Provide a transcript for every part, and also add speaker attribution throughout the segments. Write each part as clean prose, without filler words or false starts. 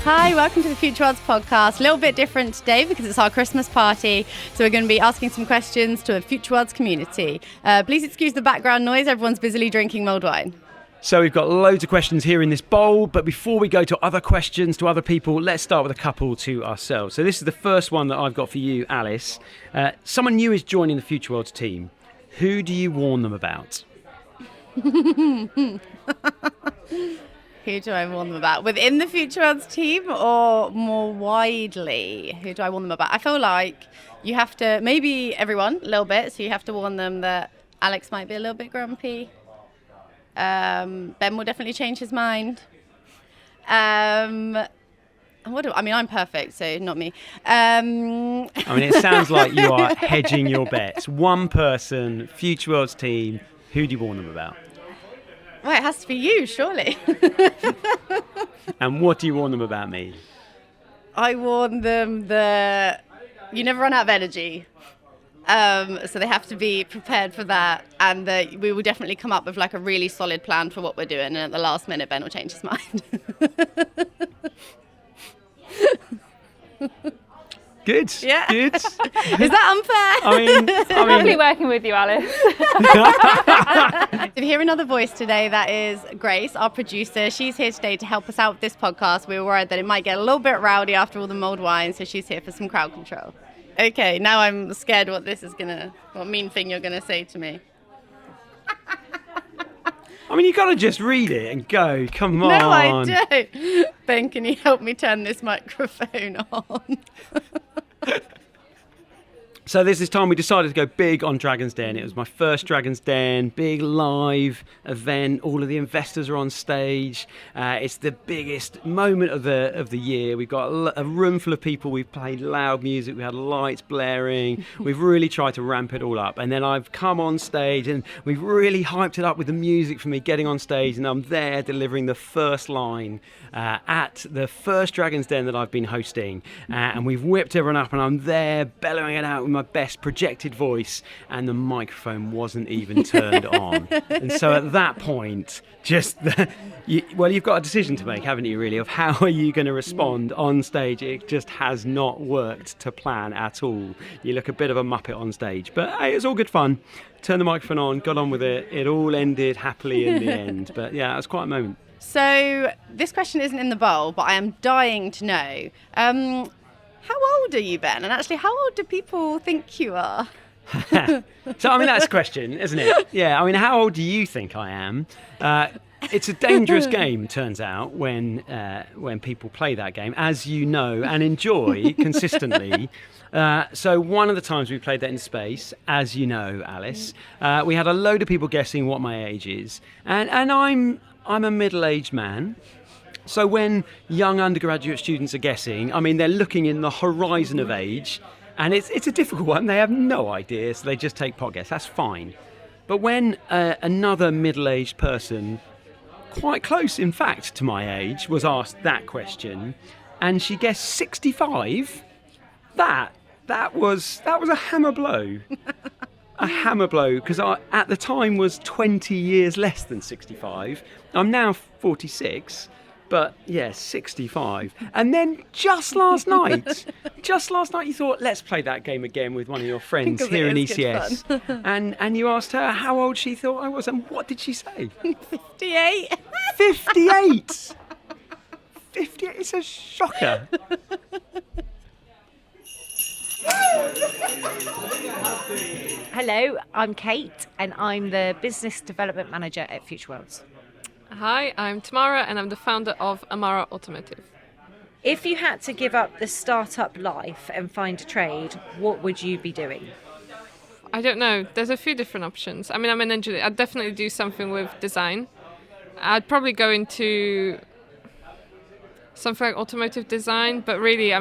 Speaker 1: Hi, welcome to the Future Worlds podcast. A little bit different today because it's our Christmas party. So we're going to be asking some questions to a Future Worlds community. Please excuse the background noise. Everyone's busily drinking mulled wine.
Speaker 2: So we've got loads of questions here in this bowl, but before we go to other questions to other people, let's start with a couple to ourselves. So this is the first one that I've got for you, Alice. Someone new is joining the Future Worlds team. Who do you warn them about?
Speaker 1: Who do I warn them about? Within the Future Worlds team or more widely? Who do I warn them about? I feel like you have to, maybe everyone a little bit, so you have to warn them that Alex might be a little bit grumpy. Ben will definitely change his mind. I'm perfect, so not me.
Speaker 2: It sounds like you are hedging your bets. One person, Future Worlds team, who do you warn them about?
Speaker 1: Well, it has to be you, surely.
Speaker 2: And what do you warn them about me?
Speaker 1: I warn them that you never run out of energy. So they have to be prepared for that, and that we will definitely come up with like a really solid plan for what we're doing, and at the last minute Ben will change his mind.
Speaker 2: Good.
Speaker 1: Yeah.
Speaker 2: Good.
Speaker 1: Is that unfair?
Speaker 3: Lovely working with you, Alice.
Speaker 1: If you hear another voice today, that is Grace, our producer. She's here today to help us out with this podcast. We were worried that it might get a little bit rowdy after all the mulled wine, so she's here for some crowd control. Okay, now I'm scared what mean thing you're gonna say to me.
Speaker 2: You gotta just read it and go, come on.
Speaker 1: No, I don't. Ben, can you help me turn this microphone on?
Speaker 2: So there's this time we decided to go big on Dragon's Den. It was my first Dragon's Den, big live event. All of the investors are on stage. It's the biggest moment of the year. We've got a room full of people. We've played loud music. We had lights blaring. We've really tried to ramp it all up. And then I've come on stage and we've really hyped it up with the music for me getting on stage. And I'm there delivering the first line at the first Dragon's Den that I've been hosting. And we've whipped everyone up and I'm there bellowing it out with my best projected voice, and the microphone wasn't even turned on. And so at that point, you've got a decision to make, haven't you, really, of how are you going to respond on stage. It just has not worked to plan at all. You look a bit of a muppet on stage, but hey, it was all good fun. Turned the microphone on, got on with it. It all ended happily in the end. But yeah, it was quite a moment.
Speaker 1: So this question isn't in the bowl, but I am dying to know. How old are you, Ben? And actually, how old do people think you are?
Speaker 2: So, that's a question, isn't it? Yeah, how old do you think I am? It's a dangerous game, turns out, when people play that game, as you know, and enjoy consistently. So one of the times we played that in space, as you know, Alice, we had a load of people guessing what my age is. And I'm a middle-aged man. So when young undergraduate students are guessing, they're looking in the horizon of age, and it's a difficult one. They have no idea, so they just take pot guess. That's fine. But when another middle-aged person, quite close, in fact, to my age, was asked that question, and she guessed 65, that was a hammer blow. A hammer blow, because I, at the time, was 20 years less than 65. I'm now 46. But yeah, 65. And then just last night you thought, let's play that game again with one of your friends here in ECS. And you asked her how old she thought I was, and what did she say?
Speaker 1: 58.
Speaker 2: 58! 58, it's a shocker.
Speaker 3: Hello, I'm Kate, and I'm the Business Development Manager at Future Worlds.
Speaker 4: Hi, I'm Tamara, and I'm the founder of Amara Automotive.
Speaker 3: If you had to give up the startup life and find a trade, what would you be doing?
Speaker 4: I don't know. There's a few different options. I'm an engineer. I'd definitely do something with design. I'd probably go into something like automotive design, but really,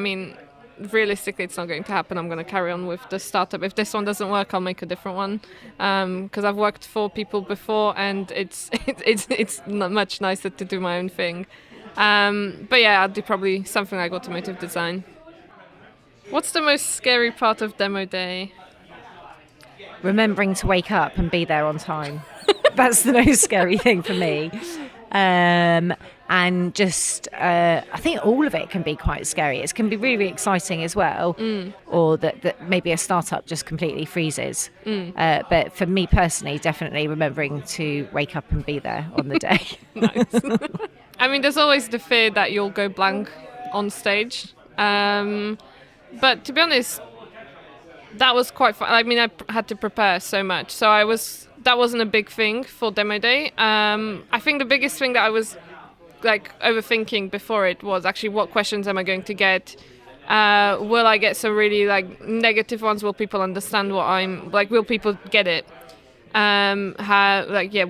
Speaker 4: realistically, it's not going to happen. I'm going to carry on with the startup. If this one doesn't work, I'll make a different one. Because I've worked for people before, and it's not much nicer to do my own thing. But yeah, I'll do probably something like automotive design. What's the most scary part of demo day?
Speaker 3: Remembering to wake up and be there on time. That's the most scary thing for me. And just, I think all of it can be quite scary. It can be really, really exciting as well, or that maybe a startup just completely freezes. But for me personally, definitely remembering to wake up and be there on the day.
Speaker 4: Nice. I mean, there's always the fear that you'll go blank on stage. But to be honest, that was quite fun. I mean, I had to prepare so much. So that wasn't a big thing for demo day. I think the biggest thing that I was like overthinking before it was actually what questions am I going to get? Will I get some really like negative ones? Will people understand what I'm like? Will people get it? Will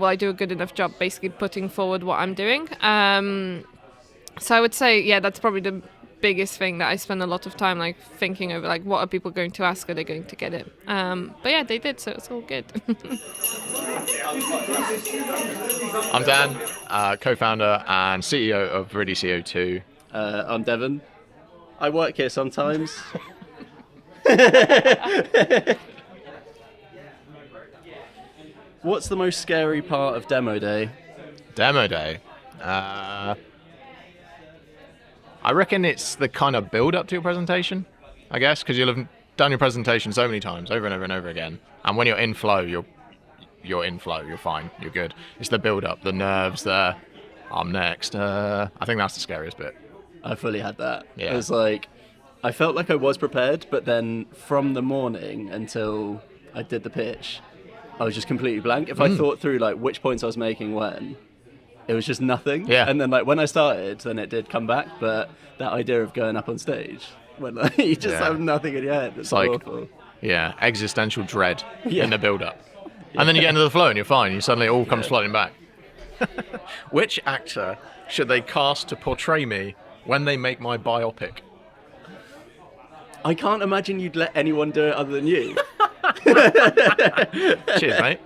Speaker 4: I do a good enough job basically putting forward what I'm doing? So I would say, yeah, that's probably the biggest thing that I spend a lot of time like thinking over, like what are people going to ask? Are they going to get it? But yeah, they did, so it's all good.
Speaker 5: I'm Dan, co-founder and CEO of Really CO2.
Speaker 6: I'm Devon. I work here sometimes. What's the most scary part of demo day?
Speaker 5: Demo day. I reckon it's the kind of build up to your presentation, I guess, because you'll have done your presentation so many times, over and over and over again. And when you're in flow, you're in flow, you're fine, you're good. It's the build up, the nerves, I'm next. I think that's the scariest bit.
Speaker 6: I fully had that.
Speaker 5: Yeah.
Speaker 6: It was like, I felt like I was prepared, but then from the morning until I did the pitch, I was just completely blank. If I thought through like which points I was making when, it was just nothing.
Speaker 5: Yeah.
Speaker 6: And then like when I started, then it did come back. But that idea of going up on stage when like, you just have nothing in your head, it's
Speaker 5: like
Speaker 6: awful.
Speaker 5: Yeah, existential dread in the build up. And then you get into the flow and you're fine. You suddenly it all comes flooding back. Which actor should they cast to portray me when they make my biopic?
Speaker 6: I can't imagine you'd let anyone do it other than you.
Speaker 5: Cheers, mate.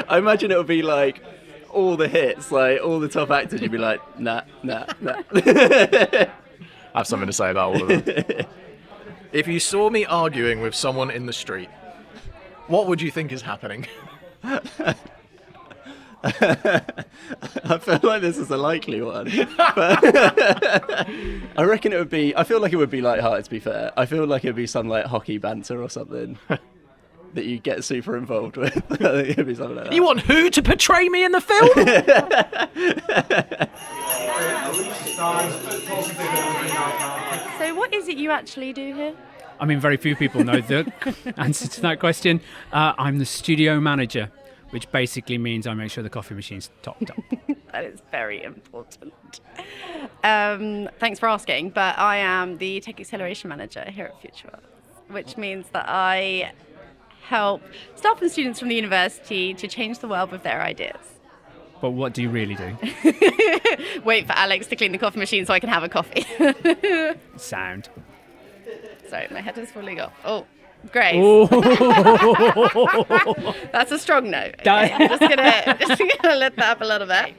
Speaker 6: I imagine it would be like all the hits, like all the top actors, you'd be like, nah.
Speaker 5: I have something to say about all of them. If you saw me arguing with someone in the street, what would you think is happening?
Speaker 6: I feel like this is a likely one. But I reckon it would be, I feel like it would be lighthearted, to be fair. I feel like it would be some like hockey banter or something that you get super involved with. I think it'd be something like that.
Speaker 2: You want who to portray me in the film?
Speaker 1: So what is it you actually do here?
Speaker 7: I mean, very few people know the answer to that question. I'm the studio manager, which basically means I make sure the coffee machine's topped up.
Speaker 1: That is very important. Thanks for asking, but I am the Tech Acceleration Manager here at Future, which means that I help staff and students from the university to change the world with their ideas.
Speaker 7: But what do you really do?
Speaker 1: Wait for Alex to clean the coffee machine so I can have a coffee.
Speaker 7: Sound.
Speaker 1: Sorry, my head is falling off. Oh, Grace.
Speaker 7: Oh.
Speaker 1: That's a strong note. Okay, I'm just gonna let that up a little bit.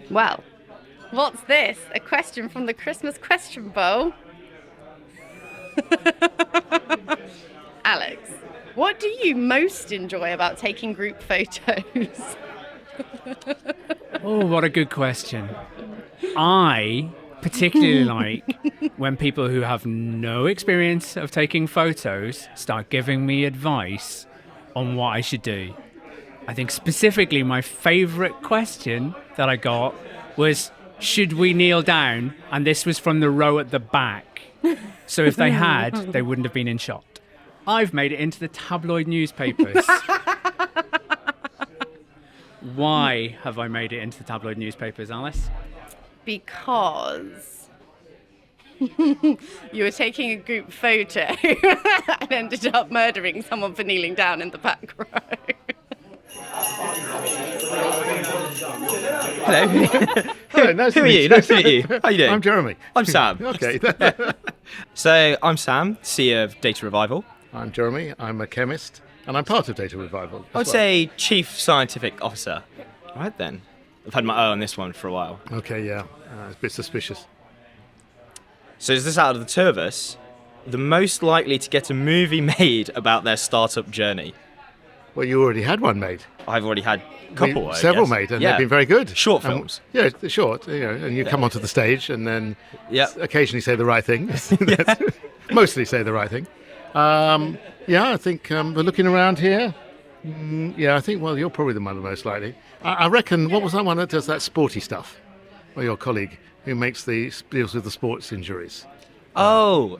Speaker 1: Well, what's this? A question from the Christmas question bowl. Alex, what do you most enjoy about taking group photos?
Speaker 7: Oh, what a good question. I particularly like when people who have no experience of taking photos start giving me advice on what I should do. I think specifically my favourite question that I got was, should we kneel down? And this was from the row at the back. So if they had, they wouldn't have been in shot. I've made it into the tabloid newspapers. Why have I made it into the tabloid newspapers, Alice?
Speaker 1: Because you were taking a group photo and ended up murdering someone for kneeling down in the back row.
Speaker 8: Hello.
Speaker 5: Hello, nice
Speaker 8: Who
Speaker 5: to
Speaker 8: are
Speaker 5: meet
Speaker 8: you? Nice to meet you. How you doing?
Speaker 5: I'm Jeremy.
Speaker 8: I'm Sam.
Speaker 5: Okay.
Speaker 8: So I'm Sam, CEO of Data Revival.
Speaker 9: I'm Jeremy. I'm a chemist, and I'm part of Data Revival.
Speaker 8: I would say Chief Scientific Officer. Right then. I've had my eye on this one for a while.
Speaker 9: Okay, yeah. It's a bit suspicious.
Speaker 8: So is this out of the two of us the most likely to get a movie made about their startup journey?
Speaker 9: Well, you already had one made.
Speaker 8: I've already had a couple. I
Speaker 9: Several
Speaker 8: guess.
Speaker 9: made, and
Speaker 8: Yeah.
Speaker 9: they've been very good.
Speaker 8: Short
Speaker 9: And-
Speaker 8: films.
Speaker 9: yeah, they're short. And you come onto the stage and then
Speaker 8: Yeah.
Speaker 9: occasionally say the right thing. Mostly say the right thing. I think we're looking around here. I think, well, you're probably the one most likely. I reckon, what was that one that does that sporty stuff? Well, your colleague who deals with the sports injuries.
Speaker 8: Oh,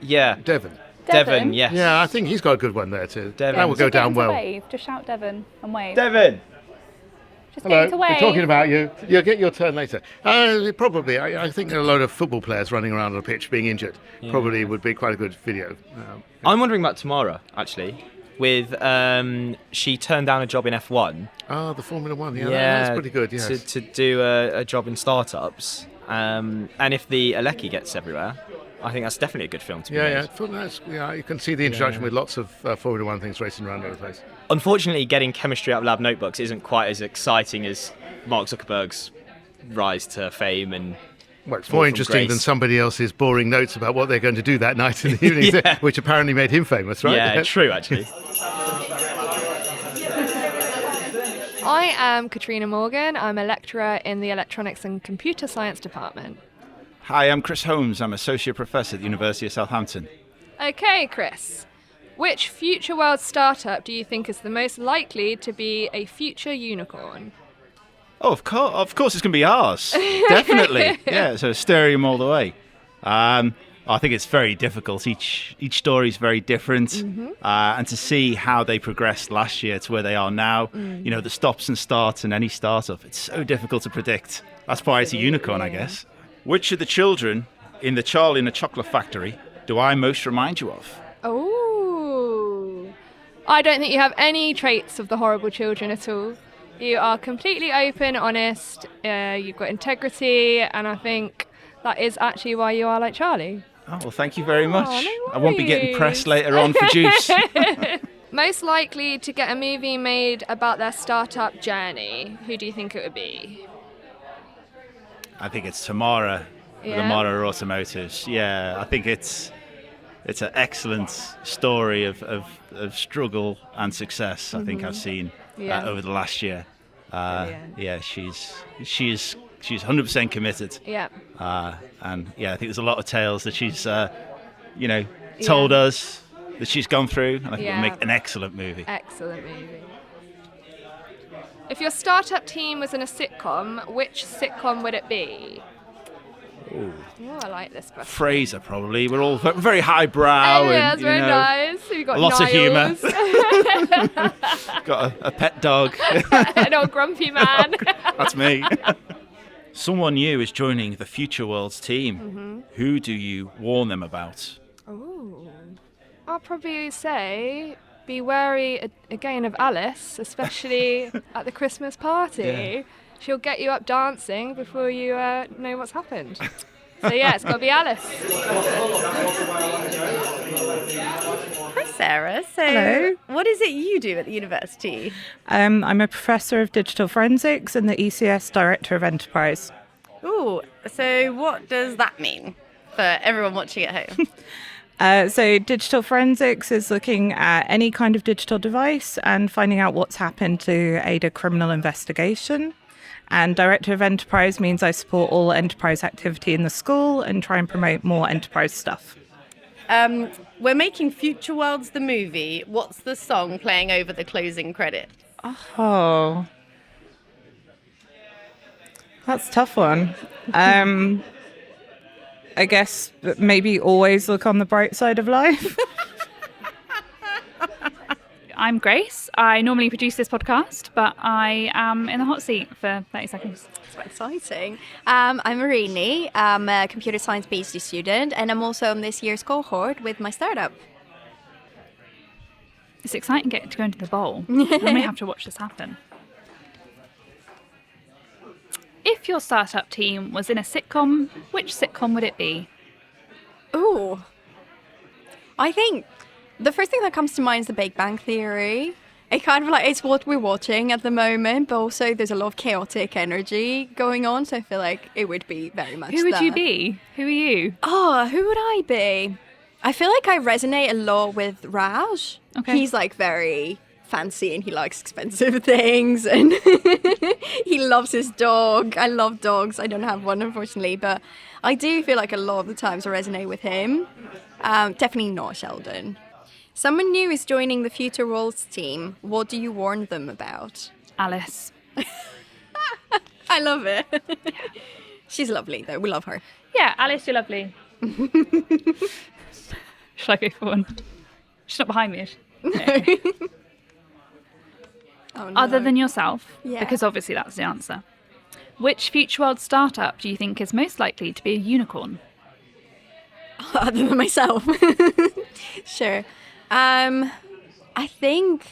Speaker 8: yeah.
Speaker 9: Devon.
Speaker 8: Devon, yes.
Speaker 9: Yeah, I think he's got a good one there too.
Speaker 8: Devon.
Speaker 9: That will go down well.
Speaker 10: Wave. Just shout Devon and wave.
Speaker 8: Devon.
Speaker 10: Just
Speaker 9: Hello,
Speaker 10: get him to
Speaker 9: we're
Speaker 10: wave.
Speaker 9: talking about you. You'll get your turn later. Probably. I think there are a lot of football players running around on the pitch being injured. Probably would be quite a good video.
Speaker 8: I'm wondering about Tamara, actually. With she turned down a job in F1.
Speaker 9: Oh, the Formula One. Yeah, that's pretty good. Yes.
Speaker 8: To do a job in startups. And if the Alecki gets everywhere, I think that's definitely a good film to be made.
Speaker 9: You can see the introduction with lots of Formula One things racing around the place.
Speaker 8: Unfortunately, getting chemistry out of lab notebooks isn't quite as exciting as Mark Zuckerberg's rise to fame and.
Speaker 9: Well, it's
Speaker 8: fall
Speaker 9: more
Speaker 8: from
Speaker 9: interesting
Speaker 8: grace.
Speaker 9: than somebody else's boring notes about what they're going to do that night in the evening,
Speaker 8: Yeah.
Speaker 9: which apparently made him famous, right?
Speaker 8: Yeah, true, actually.
Speaker 11: I am Katrina Morgan. I'm a lecturer in the Electronics and Computer Science Department.
Speaker 12: Hi, I'm Chris Holmes. I'm Associate Professor at the University of Southampton.
Speaker 11: Okay, Chris. Which future world startup do you think is the most likely to be a future unicorn?
Speaker 12: Oh, of course it's going to be ours. Definitely. Yeah, so Stereo all the way. I think it's very difficult. Each story is very different. And to see how they progressed last year to where they are now, the stops and starts in any startup, it's so difficult to predict. That's why it's a unicorn, I guess. Which of the children in the Charlie in the Chocolate Factory do I most remind you of?
Speaker 11: Oh, I don't think you have any traits of the horrible children at all. You are completely open, honest, you've got integrity, and I think that is actually why you are like Charlie.
Speaker 12: Oh, well, thank you very much.
Speaker 11: no
Speaker 12: I won't be getting
Speaker 11: worries.
Speaker 12: pressed later on for juice.
Speaker 11: Most likely to get a movie made about their startup journey, who do you think it would be?
Speaker 12: I think it's Tamara,
Speaker 11: Yeah?
Speaker 12: the Tamara Automotives. Yeah, I think it's an excellent story of struggle and success. I think I've seen
Speaker 11: Yeah.
Speaker 12: over the last year.
Speaker 11: Brilliant.
Speaker 12: Yeah, she's 100% committed.
Speaker 11: Yeah.
Speaker 12: And yeah, I think there's a lot of tales that she's told us that she's gone through, and I think it'll make an excellent movie.
Speaker 11: Excellent movie. If your startup team was in a sitcom, which sitcom would it be?
Speaker 12: Ooh.
Speaker 11: Oh, I like this question.
Speaker 12: Fraser, probably. We're all very highbrow.
Speaker 11: Oh, yeah, that's
Speaker 12: and,
Speaker 11: very nice. We've got
Speaker 12: lots of humour.
Speaker 11: Niles.
Speaker 12: Got a pet dog.
Speaker 11: An old grumpy man.
Speaker 12: That's me. Someone new is joining the Future World's team.
Speaker 11: Mm-hmm.
Speaker 12: Who do you warn them about?
Speaker 11: Ooh. I'll probably say be wary again of Alice, especially at the Christmas party.
Speaker 12: Yeah.
Speaker 11: She'll get you up dancing before you know what's happened. So yeah, it's got to be Alice.
Speaker 1: Hi, Sarah. So,
Speaker 13: Hello.
Speaker 1: what is it you do at the university?
Speaker 13: I'm a professor of digital forensics and the ECS Director of Enterprise.
Speaker 1: Ooh, so what does that mean for everyone watching at home?
Speaker 13: So digital forensics is looking at any kind of digital device and finding out what's happened to aid a criminal investigation. And Director of Enterprise means I support all enterprise activity in the school and try and promote more enterprise stuff.
Speaker 1: We're making Future Worlds the movie. What's the song playing over the closing credits?
Speaker 13: Oh, that's a tough one. I guess maybe always look on the bright side of life.
Speaker 10: I'm Grace. I normally produce this podcast, but I am in the hot seat for 30 seconds.
Speaker 14: It's quite exciting. I'm Marini. I'm a computer science PhD student, and I'm also on this year's cohort with my startup.
Speaker 10: It's exciting getting to go into the bowl. We may have to watch this happen. If your startup team was in a sitcom, which sitcom would it be?
Speaker 14: Ooh. I think the first thing that comes to mind is the Big Bang Theory. It kind of like, it's what we're watching at the moment, but also there's a lot of chaotic energy going on, so I feel like it would be very much
Speaker 10: Who would you
Speaker 14: that.
Speaker 10: be? Who are you?
Speaker 14: Oh, who would I be? I feel like I resonate a lot with Raj.
Speaker 10: Okay.
Speaker 14: He's like very fancy and he likes expensive things, and he loves his dog. I love dogs. I don't have one, unfortunately, but I do feel like a lot of the times I resonate with him. Definitely not Sheldon. Someone new is joining the Future Roles team. What do you warn them about?
Speaker 10: Alice.
Speaker 14: I love it. She's lovely, though. We love her.
Speaker 10: Yeah, Alice, you're lovely. Should I go for one? She's not behind me, is she?
Speaker 14: Oh, no.
Speaker 10: Other than yourself,
Speaker 14: Yeah.
Speaker 10: because obviously that's the answer. Which Future World startup do you think is most likely to be a unicorn?
Speaker 14: Other than myself. Sure. I think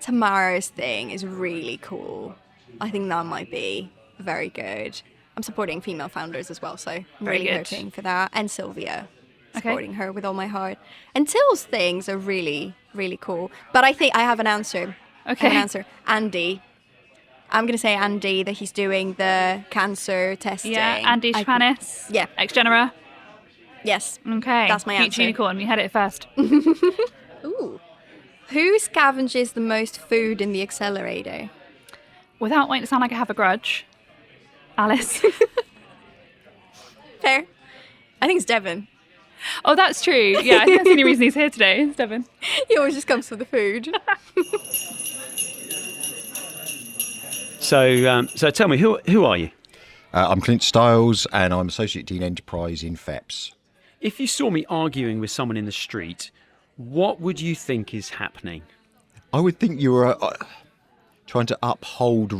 Speaker 14: Tamara's thing is really cool. I think that might be very good. I'm supporting female founders as well, so I'm
Speaker 10: Very
Speaker 14: really
Speaker 10: good.
Speaker 14: hoping for that. And Sylvia,
Speaker 10: Okay.
Speaker 14: supporting her with all my heart. And Till's things are really, really cool. But I think I have an answer.
Speaker 10: Okay.
Speaker 14: I have an answer. Andy. I'm going to say Andy, that he's doing the cancer testing.
Speaker 10: Yeah, Andy Shapanis.
Speaker 14: Yeah.
Speaker 10: Ex Genera.
Speaker 14: Yes.
Speaker 10: Okay.
Speaker 14: That's my
Speaker 10: Future
Speaker 14: answer.
Speaker 10: unicorn. We had it first.
Speaker 14: Ooh. Who scavenges the most food in the accelerator?
Speaker 10: Without wanting to sound like I have a grudge, Alice.
Speaker 14: Fair. I think it's Devon.
Speaker 10: Oh, that's true. Yeah, I think that's the only reason he's here today. It's Devon.
Speaker 14: He always just comes for the food.
Speaker 2: So tell me, who are you?
Speaker 15: I'm Clint Stiles, and I'm Associate Dean Enterprise in FEPS.
Speaker 2: If you saw me arguing with someone in the street, what would you think is happening?
Speaker 15: I would think you were trying to uphold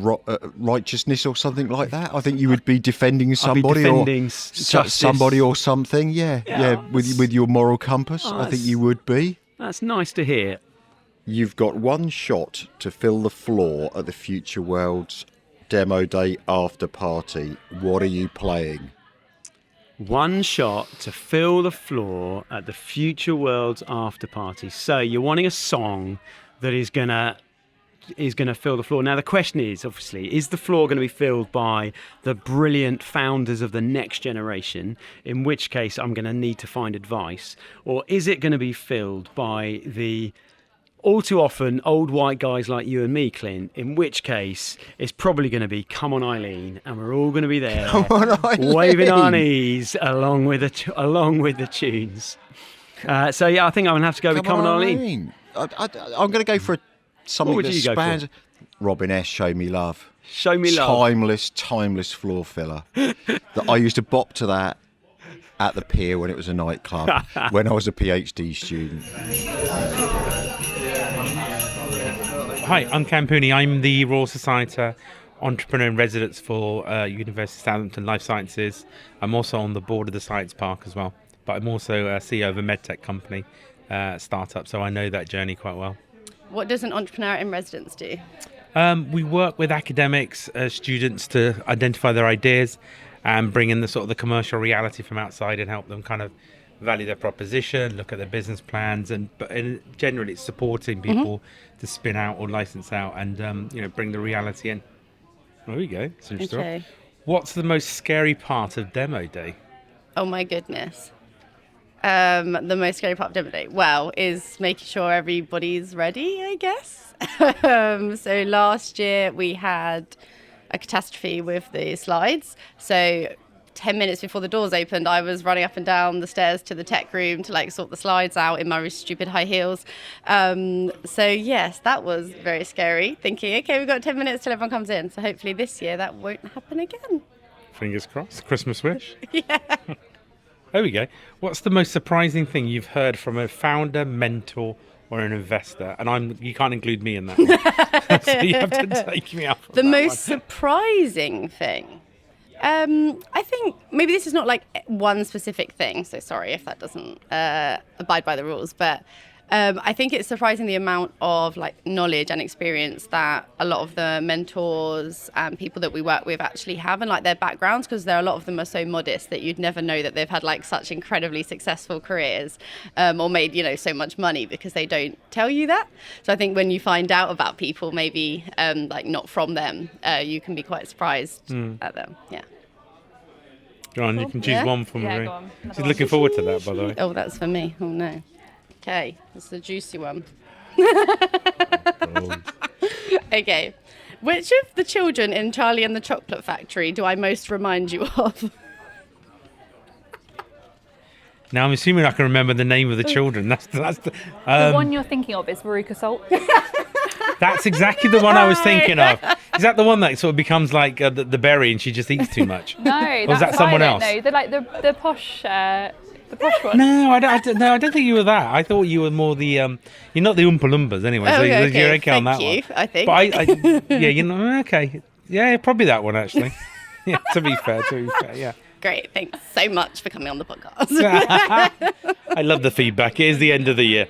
Speaker 15: righteousness or something like that. I think you would be defending somebody somebody or something. Yeah, with your moral compass. I think you would be.
Speaker 2: That's nice to hear.
Speaker 15: You've got one shot to fill the floor at the Future World's Demo Day after party. What are you playing?
Speaker 2: One shot to fill the floor at the Future World's after party. So you're wanting a song that is gonna fill the floor. Now the question is, obviously, is the floor going to be filled by the brilliant founders of the next generation, in which case I'm going to need to find advice, or is it going to be filled by the all too often old white guys like you and me, Clint, in which case it's probably going to be Come On Eileen, and we're all going to be there waving our knees along with the tunes. So yeah, I think I'm going to have to go with Come On Eileen.
Speaker 15: I'm going to go for something
Speaker 2: What would
Speaker 15: that
Speaker 2: you go for?
Speaker 15: spans Robin S. Show Me Love.
Speaker 2: Show Me Love.
Speaker 15: Timeless floor filler. That I used to bop to that at the pier when it was a nightclub when I was a PhD student.
Speaker 16: Hi, I'm Cam Pooney. I'm the Royal Society Entrepreneur in Residence for University of Southampton Life Sciences. I'm also on the board of the Science Park as well, but I'm also CEO of a medtech company startup, so I know that journey quite well.
Speaker 1: What does an entrepreneur in residence do?
Speaker 16: We work with academics, students to identify their ideas and bring in the sort of the commercial reality from outside and help them kind of value their proposition, look at their business plans, and generally it's supporting people to spin out or license out and bring the reality in. There we go.
Speaker 1: Okay.
Speaker 16: What's the most scary part of Demo Day?
Speaker 1: Oh my goodness. The most scary part of Demo Day, well, is making sure everybody's ready, I guess. So last year we had a catastrophe with the slides. So 10 minutes before the doors opened, I was running up and down the stairs to the tech room to sort the slides out in my really stupid high heels. So yes, that was very scary, thinking, okay, we've got 10 minutes till everyone comes in. So hopefully this year that won't happen again.
Speaker 16: Fingers crossed. Christmas wish.
Speaker 1: Yeah.
Speaker 16: There we go. What's the most surprising thing you've heard from a founder, mentor, or an investor? And you can't include me in that one. So you have to take me up on
Speaker 1: The
Speaker 16: that
Speaker 1: most
Speaker 16: one.
Speaker 1: surprising thing. I think maybe this is not like one specific thing, so sorry if that doesn't abide by the rules, but I think it's surprising the amount of knowledge and experience that a lot of the mentors and people that we work with actually have, and their backgrounds, because a lot of them are so modest that you'd never know that they've had such incredibly successful careers or made so much money, because they don't tell you that. So I think when you find out about people maybe not from them, you can be quite surprised at them. Yeah.
Speaker 16: John, you can choose one from
Speaker 1: Yeah,
Speaker 16: me.
Speaker 1: go on.
Speaker 16: She's looking forward to that, by the way.
Speaker 1: Oh, that's for me. Oh no. Okay, this is a juicy one. Okay. Which of the children in Charlie and the Chocolate Factory do I most remind you of?
Speaker 16: Now I'm assuming I can remember the name of the children. That's
Speaker 10: The one you're thinking of is Veruca Salt.
Speaker 16: that's exactly the one I was thinking of. Is that the one that sort of becomes like the berry and she just eats too much?
Speaker 10: No,
Speaker 16: or is that someone else?
Speaker 10: No, they're like the posh one.
Speaker 16: No, I don't think you were that. I thought you were more the you're not the Oompa Loompas anyway. So
Speaker 1: Okay,
Speaker 16: you're okay on that
Speaker 1: thank you,
Speaker 16: one.
Speaker 1: I think.
Speaker 16: But yeah, okay, yeah, probably that one actually. Yeah, to be fair, yeah.
Speaker 1: Great, thanks so much for coming on the podcast.
Speaker 16: I love the feedback. It is the end of the year.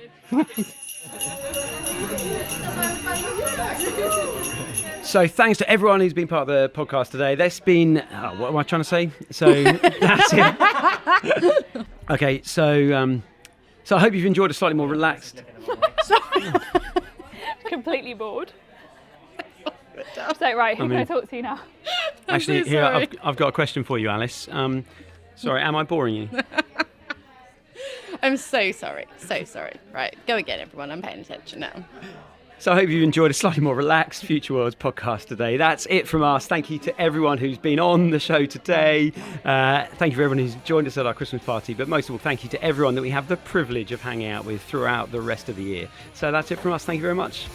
Speaker 2: So thanks to everyone who's been part of the podcast today. There's been, what am I trying to say? So that's it. Okay, so I hope you've enjoyed a slightly more relaxed.
Speaker 10: Completely bored. So right, who can I talk to now?
Speaker 2: Actually, here I've got a question for you, Alice. Sorry, am I boring you?
Speaker 1: I'm so sorry. So sorry. Right, go again, everyone. I'm paying attention now.
Speaker 2: So I hope you've enjoyed a slightly more relaxed Future Worlds podcast today. That's it from us. Thank you to everyone who's been on the show today. Thank you for everyone who's joined us at our Christmas party. But most of all, thank you to everyone that we have the privilege of hanging out with throughout the rest of the year. So that's it from us. Thank you very much.